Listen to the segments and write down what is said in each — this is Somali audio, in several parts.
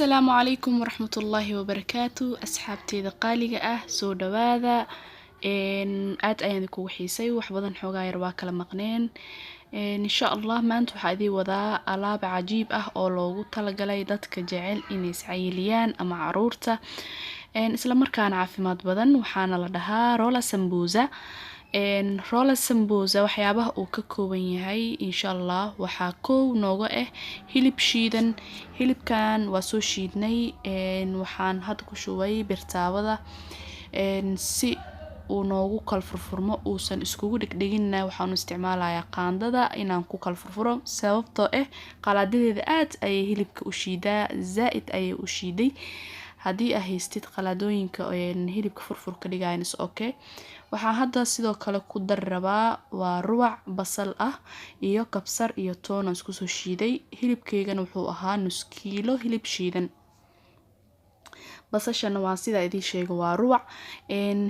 السلام عليكم ورحمة الله وبركاته أصحابتي قالقة سو دواذا aad ayaan idinku xiisay wax badan xoogaa yar waa kala maqneen insha Allah maanta waxa idin wadaa alaab cajiib ah oo loogu talagalay dadka jecel inay iscayliyaan ama caruurta isla markaana caafimaad badan waxaana la dhahaa rola sambusa waxyaabaha uu ka kooban yahay insha Allah waxaa koow nooga hilib shiidan hilibkan waa soo shiidnay waxaan had ku shubay birtaawada si uu noogu kala furfurmo uusan iskugu dhigdhigina waxaan isticmaalayaa qaandada inaan ku kala furfuro sababtoo qalaadadeeda aad ay hilibka u shiidaa zaaid ay u shiiday hadii aad haystid qalaadooyinka hilibka furfurka dhigayna okay waxaan hadda sidoo kale ku dar rabaa waa ruwac basal ah iyo kabsar iyo toon isku soo shiiday hilibkeygana wuxuu ahaa nus kiilo hilib shiidan basashana waa sida idin sheego waa ruwac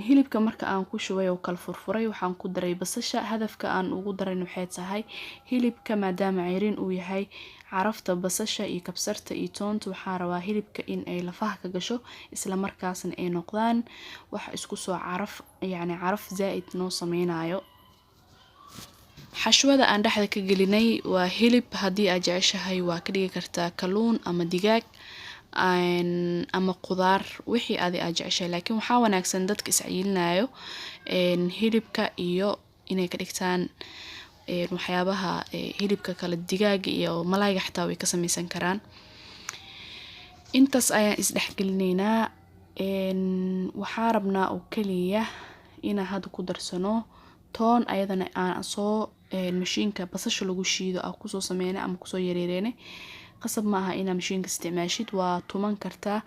hilibka marka aan ku shubay oo kala furfuray waxaan ku daray basasha hadafka aan ugu daray waxay tahay hilibka maadaama ceyrin uu yahay carafta basasha iyo kabsarta iyo toonta waxaan rabaa hilibka in ay lafaha ka gasho isla markaasna ay noqdaan wax isku soo caraf zaaid noo sameynayo xashwada aan dhaxda ka gelinay waa hilib hadii aad jeceshahay waa ka dhigi kartaa kalluun ama digaag ama qudaar wixii aad jeceshahay laakiin waxa wanaagsan dadka iscaylinayo hilibka iyo inay ka dhigtaan waxyaabaha hilibka kala digaaga iyo malaayga xitaa way ka samaysan karaan intaas ayaan isdhexgelineynaa waxaan rabnaa oo kaliya inaan hadda ku darsano toon ayadana aan soo mashiinka basasha lagu shiido aan kusoo sameynay ama kusoo yareereynay qasab maaha ina mashiinka isticmaashid waa tuman kartaa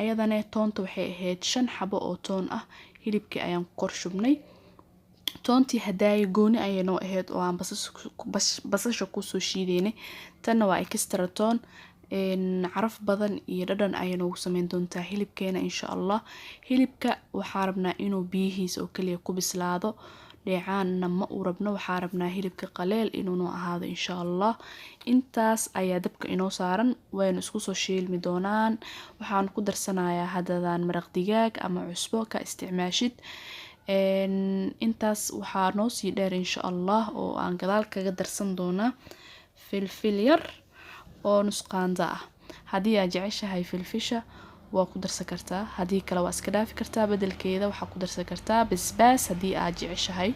ayadana toonta waxay ahayd 5 xabo oo toon ah hilibkii ayaan kor shubnay toontii haday gooni ayay noo ahayd oo aan basasha ku soo shiideynay tan waa extra toon caraf badan iyo dhadhan ayay noogu sameyn doontaa hilibkeena insha Allah hilibka waxaan rabnaa inuu biyihiisa oo kaliya ku bislaado dheecaanna ma u rabno waxaan rabnaa hilibka qaleel inuu noo ahaado insha Allah intaas ayaa dabka inoo saaran wayna isku soo shiilmi doonaan waxaan ku darsanayaa hadadan maraq digaag ama cusbo ka isticmaashid intaas waxaa noo sii dheer insha Allah oo aan gadaal kaga darsan doonaa filfil yar oo nus qaanda ah hadii aad jeceshahay filfisha waa ku darsan kartaa hadii kale waa iska dhaafi kartaa bedelkeeda waxa ku darsan kartaa basbaas hadii aad jeceshahay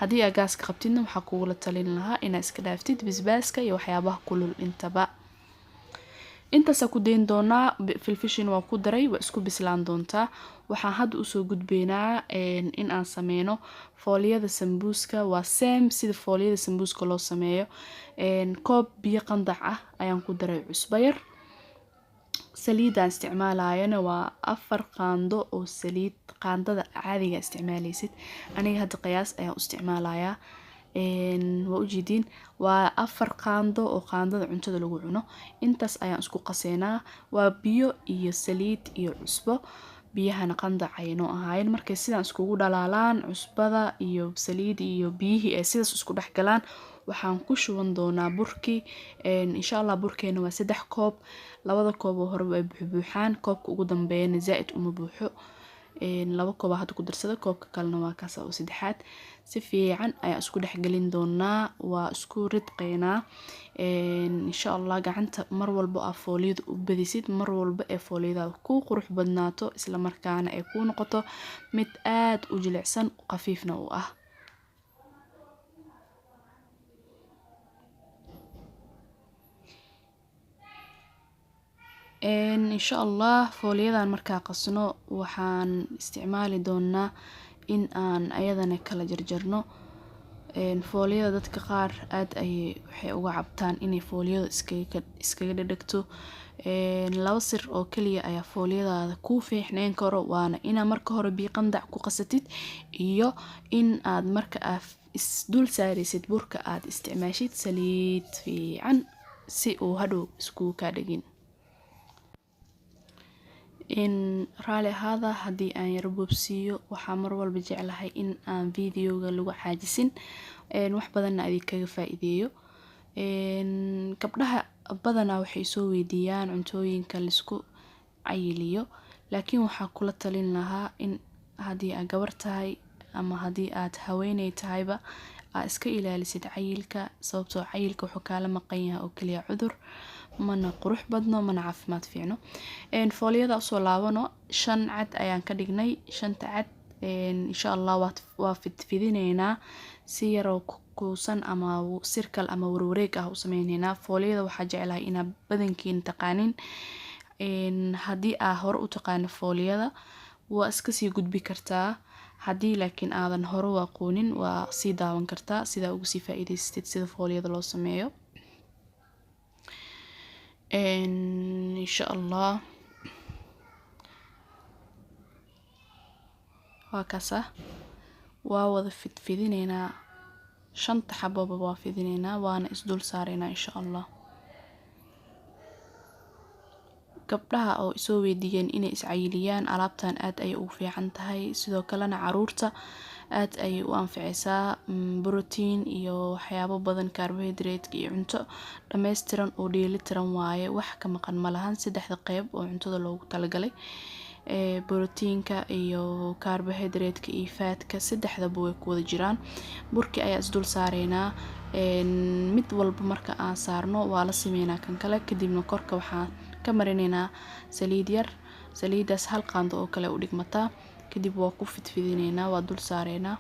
hadii aad gaas ka qabtidna waxa kugu la talin lahaa inaad iska dhaaftid basbaaska iyo waxyaabaha kulul intaba intaas ku deyn doonaa filfishin waa ku daray waa isku bislaan doontaa waxaan hadda u soo gudbeynaa in aan sameeyno fooliyada sambuuska waa same sida fooliyada sambuuska loo sameeyo koob biyo qandac ah ayaan ku daray cusbo yar saliidaan isticmaalayana waa 4 qaando oo saliid qaandada caadiga isticmaalaysid aniga hadda qiyaas ayaan u isticmaalayaa waa u jeedin waa 4 qaando oo qaandada cuntada lagu cuno intaas ayaan isku qaseynaa waa biyo iyo saliid iyo cusbo biyahana qandac ay noo ahaayeen markay sidaan iskugu dhalaalaan cusbada iyo saliid iyo biyihii ay sidaas isku dhex galaan waxaan ku shuban doonaa burkii insha Allah burkeena waa 3 koob labada koob oo hore way buuxaan koobka ugu dambeeyana zaaid uma buuxo 2 koob hadda ku darsada koobka kalena waa kaas oo saddexaad si fiican ayaa isku dhex galin doonaa waa isku ridqeynaa insha Allah gacanta mar walba aad fooliyada u badisid mar walba ee fooliyada ku qurux badnaato isla markaana ay ku noqoto mid aad u jilicsan qafiifna u ah insha Allah fooliyadan marka qasno waxaan isticmaali doonaa in aan ayadana kala jarjarno fooliyada dadka qaar aad ay waxay uga cabtaan inay fooliyada iskaga dhadhagto laba sir oo kaliya ayaa fooliyadaada ku fiixneen karo waana ina marka hore biyo qandac ku qasatid iyo in aad marka aad isdul saaraysid burka aad isticmaashid saliid fiican si uu hadhow isku ka dhagin in raali hada hadii aan yar boobsiyo waxa mar walba jeclahay in aan videoga lagu caajisin wax badan adii kaga faa'iideeyo gabdhaha badanaa waxay soo weydiiyaan cuntooyinka la isku cayiliyo, laakiin waxaa kula talin lahaa in haddii aad gabar tahay ama haddii aad haweeney tahayba aad iska ilaalisid cayilka, sababtoo cayilka wuxuu kaala maqan yahay oo kaliya cudur, mana qurux badno, mana caafimaad fiicno. Fooliyada usoo laabano, 5 cad ayaan ka dhignay. 5ta cad insha Allah waa fidfidineynaa si yar oo kuusan ama circle ama warwareeg ah u sameyneynaa. Fooliyada waxaa jeclahay inaad badankiin taqaanin. Haddii aad hore u taqaano fooliyada waa iska sii gudbi kartaa, haddii laakiin aadan hore u aqoonin waa sii daawan kartaa sida ugu sii faa'iidaysatid sida fooliyada loo sameeyo. insha Allah waa kaasa waa wada fidfidineynaa, 5 xababa waa fidineynaa waana isdul saareynaa insha Allah. gabdhaha oo soo weydiiyeen inay iscayiliyaan alaabtan aad ay ugu fiican tahay, sidoo kalena caruurta aad ay u anfacaysaa. Protein iyo waxyaabo badan, carbohydrate iyo cunto dhameystiran oo dheelitiran waaye, wax ka maqan ma lahan. 3 qayb oo cuntada loogu talagalay, proteinka iyo carbohydrate iyo fatka, 3daba way ku wada jiraan. burki ayaa isdul saareynaa, mid walba marka aan saarno waa la sameynaa kan kale, kadibna korka waxaan ka marineynaa saliid yar. Saliidaas hal qaando oo kale u dhigmataa, kadib waa ku fidfidineynaa, waa dul saareynaa.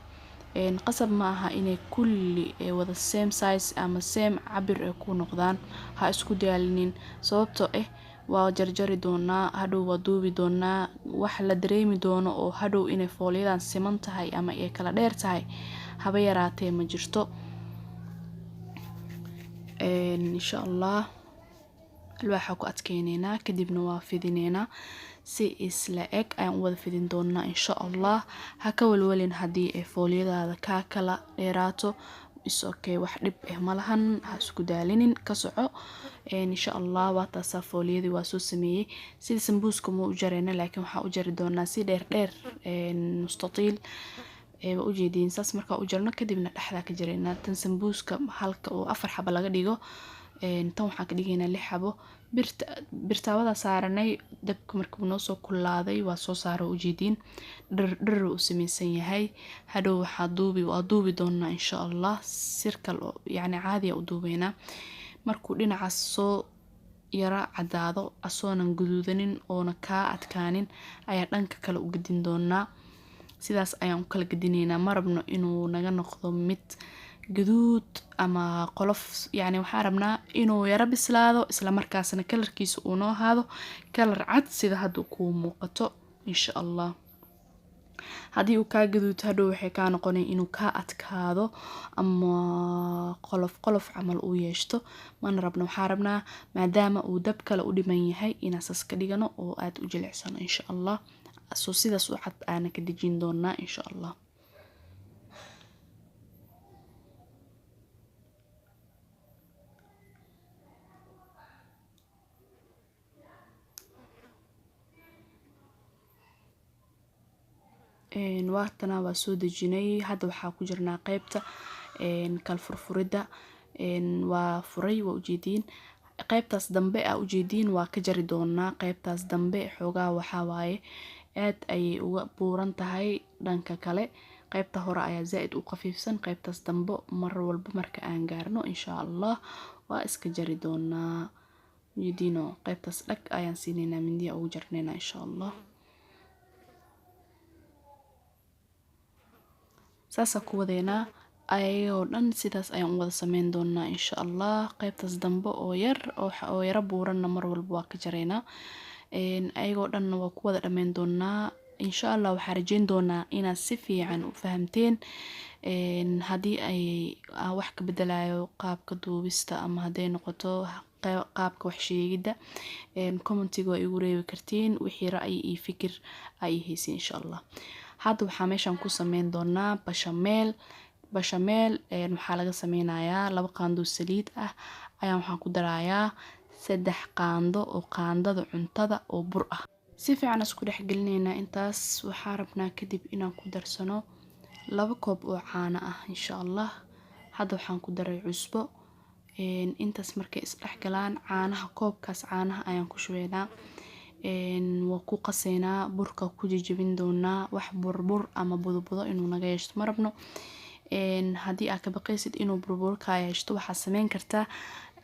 qasab ma aha inay kulli wada same size ama same cabir ay ku noqdaan, ha isku daalinin, sababtoo waa jarjari doonaa, hadhow waa duubi doonaa, wax la dareemi doono oo hadhow inay fooliyadan siman tahay ama ay kala dheer tahay haba yaraatee ma jirto. insha Allah alwaaxa ku adkeyneynaa, kadibna waa fidineynaa si isla eg ayaan u wada fidin doonaa insha Allah. Ha ka walwalin haddii ay fooliyadaada kaa kala dheeraato, is okay, wax dhib ma lahan, ha isku daalinin, ka soco. insha Allah waa taasaa fooliyadii waa soo sameeyey. sida sambuuska ma u jarayna, laakiin waxaa u jari doonaa si dheer dheer, mustatiil waa u jeediin saas. markaa u jarno kadibna dhexda ka jaraynaa. tan sambuuska halka oo 4 xabo laga dhigo, tan waxaan ka dhigaynaa 6 xabo. birtaawada saaranay dabka markuu noo soo kulaaday waa soo saaro, u jeediin dhar u sameysan yahay. hadhow waxaa duubi doonaa insha Allah circle oo yani caadi u duubeynaa. markuu dhinacaas soo yara cadaado asoonan guduudanin oona kaa adkaanin ayaa dhanka kale u gadin doonaa. sidaas ayaan u kala gadineynaa, ma rabno inuu naga noqdo mid gaduud ama qolof, yani waxaan rabnaa inuu yara bislaado isla markaasna kalarkiisa uu noo ahaado kalar cad sida hadda kuu muuqato insha Allah. haddii uu kaa gaduud hadhow waxay kaa noqonay inuu kaa adkaado ama qolof camal uu yeeshto, mana rabno. waxaan rabnaa maadaama uu dab kale u dhiman yahay inaan saas ka dhigano oo aad u jilicsano insha Allah. soo sidaas u cad aana ka dejin doonaa insha Allah. waatana waa soo dejinay, hadda waxaa ku jirnaa qaybta kal furfurida. waa furay, waa ujeediin qaybtaas dambe aa ujeediin waa ka jari doonaa. qaybtaas dambe xoogaa waxaa waaye aad ayay uga buuran tahay dhanka kale, qaybta hore ayaa zaaid u qafiifsan. qaybtaas dambe mar walba marka aan gaarno insha Allah waa iska jari doonaa. ujeediino qaybtaas dhag ayaan siineynaa, mindiya ugu jarneynaa insha Allah. saasa ku wadeynaa ayagoo dhan, sidaas ayaan u wada sameyn doonaa insha Allah. qaybtaas dambe oo yara buuranna mar walba waa ka jaraynaa. ayagoo dhanna waa ku wada dhameyn doonaa insha Allah. waxaa rajeyn doonaa inaad si fiican u fahamteen. haddii ay wax ka bedelayo qaabka duubista ama hadday noqoto qaabka wax sheegida, commentiga waa igu reebi kartiin wixii ra'yi iyo fikir ay haysiin insha Allah. hadda waxaa meeshan ku sameyn doonaa bashameel. waxaa laga sameynayaa 2 qaando saliid ah ayaan waxaan ku darayaa 3 qaando oo qaandada cuntada oo bur ah. si fiican isku dhex gelineynaa. intaas waxaa rabnaa kadib inaan ku darsano 2 koob oo caano ah insha Allah. hadda waxaan ku daray cusbo, intaas markay isdhexgalaan caanaha koobkaas caanaha ayaan ku shubeynaa waa ku qaseynaa burka ku jajabin doonaa wax burbur ama budo inuu naga yeeshto ma rabno haddii aad ka baqaysid inuu burbur ka yeeshto waxaad sameyn kartaa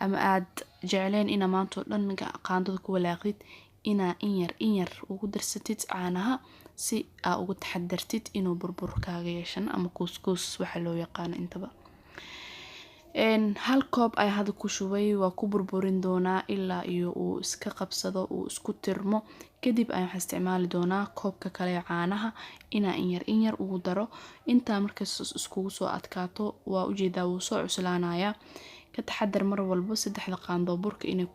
ama aad jecleen ina maanta oo dhan qaandada ku walaaqdid ina in yar ugu darsatid caanaha si aad ugu taxadartid inuu burbur kaaga yeeshan ama kuuskuus waxa loo yaqaan intaba hal koob ay hada ku shubay waa ku burburin doonaa ilaa iyo uu iska qabsado uu isku tirmo kadib ayaan isticmaali doonaa koobka kale caanaha ina in yar ugu daro inta markaas iskugu soo adkaato waa ujeedaa wuu soo cuslaanayaa ka taxadar mar walba 3 qaando burka inay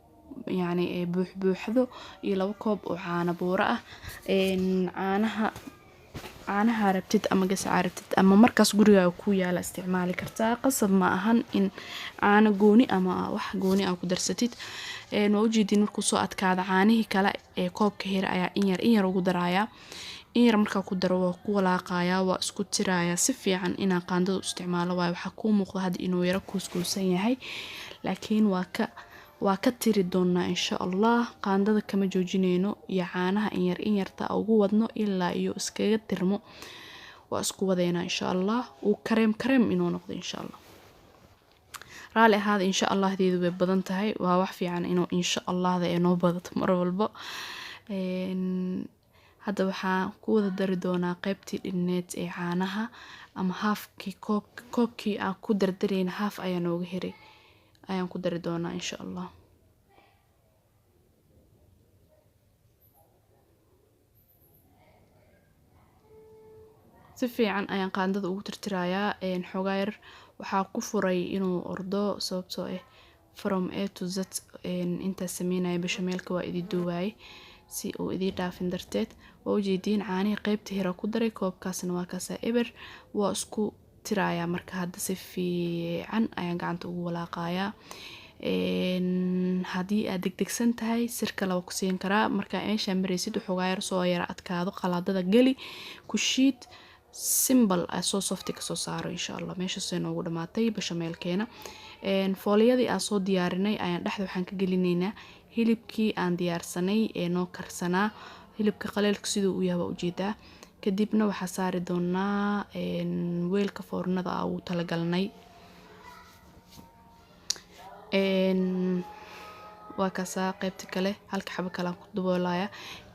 yani buuxdo iyo 2 koob oo caano buuro ah caanaha rabtid ama gasac rabtid ama markaas gurigaaga ku yaala isticmaali kartaa qasab ma ahan in caano gooni ama wax gooni ah ku darsatid waa ujeedin markuu soo adkaado caanihii kale ee koobka hir ayaa in yar ugu daraaya in yar markaa ku daro waa ku walaaqaya waa isku tiraaya si fiican inaa qaandada u isticmaalo waayo waxa ku muuqda hadda inuu yara kuuskuusan yahay laakiin waa ka tiri doonaa insha Allah qaandada kama joojineyno iyo caanaha in yarta ugu wadno ilaa iyo iskaga tirmo waa isku wadeena insha Allah uu kareem inuu noqdo insha Allah raali ahaada insha Allah deedu way badan tahay waa wax fiican inuu insha Allah ay noo badato mar walba hadda waxaan ku wada dari doonaa qaybtii dhineed ee caanaha ama halfkii koobkii aan ku dardareyna half ayaa nooga hiray ayaan ku dari doonaa insha Allah si fiican ayaan qaandada ugu tirtirayaa xogaa yar waxaa ku furay inuu ordo sababtoo ah from A to Z inta sameynaya bashameelka waa idin duubay si uu idin dhaafin darteed waa ujeedin caanaha qaybta hira ku daray koobkaasna waa kaasa eber waa isku tirayaa marka hadda si fiican ayaan gacanta ugu walaaqayaa haddii aad degdegsan tahay sirka laba ku siin karaa marka meesha maraysid xogaa yar soo yara adkaado qalaadada gali ku shiid simple soo softi ka soo saaro insha Allah meesha soo noogu dhamaatay bashameelkeena fooliyadii aan soo diyaarinay ayaan dhexda waxaan ka gelineynaa hilibkii aan diyaarsanay ee noo karsanaa hilibka qaleelka sidoo uu yahay ujeedaa kadibna waxa saari doonaa weelka foornada aan ugu talagalnay waa kaasa qaybta kale halka xabo kale ku daboolaya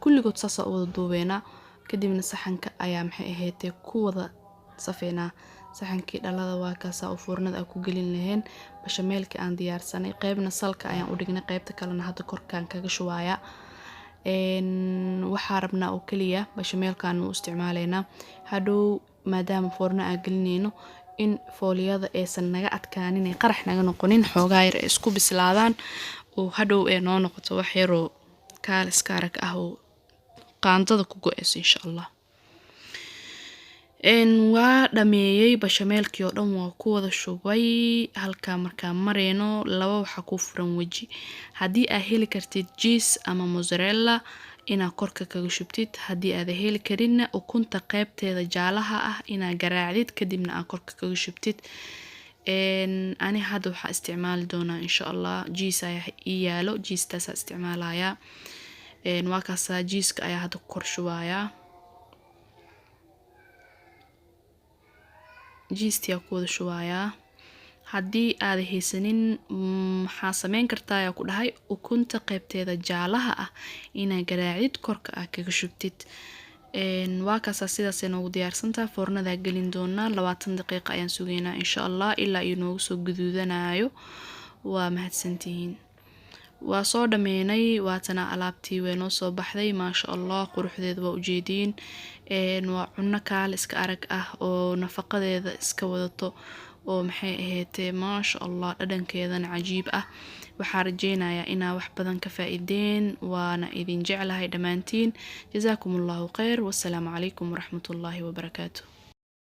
kulligood saas oo wada duubeena kadibna saxanka ayaa maxay ahaatee ku wada safeynaa saxankii dhalada waa kaasa oo foornada ku gelin lahayn bashameelka aan diyaarsanay qaybna salka ayaan u dhignay qaybta kalena hadda korkaan kaga shubaaya waxaa rabnaa oo kaliya bashameelkan u isticmaaleynaa hadhow maadaama foorno aan gelineyno in fooliyada aysan naga adkaanin ee qarax naga noqonin xoogaa yar isku bislaadaan oo hadhow ee noo noqoto wax yaroo kaaliska arag ah oo qaandada ku go'ayso insha Allah waa dhameeyay bashameelkii oo dhan waa ku wada shubay halka markaa mareeno laba waxa ku furan waji haddii aad heli kartid cheese ama mozzarella inaa korka kaga shubtid haddii aad heli karinna ukunta qaybteeda jaalaha ah inaa garaacdid kadibna aad korka kaga shubtid ani hadda waxaa isticmaali doonaa insha Allah cheese ayaa ii yaalo cheese taas isticmaalayaa waa kaasa cheeska ayaa hadda ku kor shubayaa jiistiya ku wada shubayaa haddii aad haysanin maxaa sameyn kartaa ayaa ku dhahay ukunta qaybteeda jaalaha ah inaa garaacid korka aad kaga shubtid waa kaasa sidaas ay noogu diyaarsantahay foornada gelin doonaa 20 daqiiqo ayaan sugeynaa insha Allah ilaa uu noogu soo guduudanayo waa mahadsantihiin waa soo dhameynay waatana alaabtii way noo soo baxday ma sha Allah quruxdeeda waa ujeedin waa cunno kaal iska arag ah oo nafaqadeeda iska wadato oo maxay ahaatee ma sha Allah dhadhankeedana cajiib ah waxaan rajeynayaa inaa wax badan ka faa'iideen waana idin jeclahay dhamaantiin jazaakumullahu khayr wassalaamu calaykum waraxmatullaahi wabarakaatuh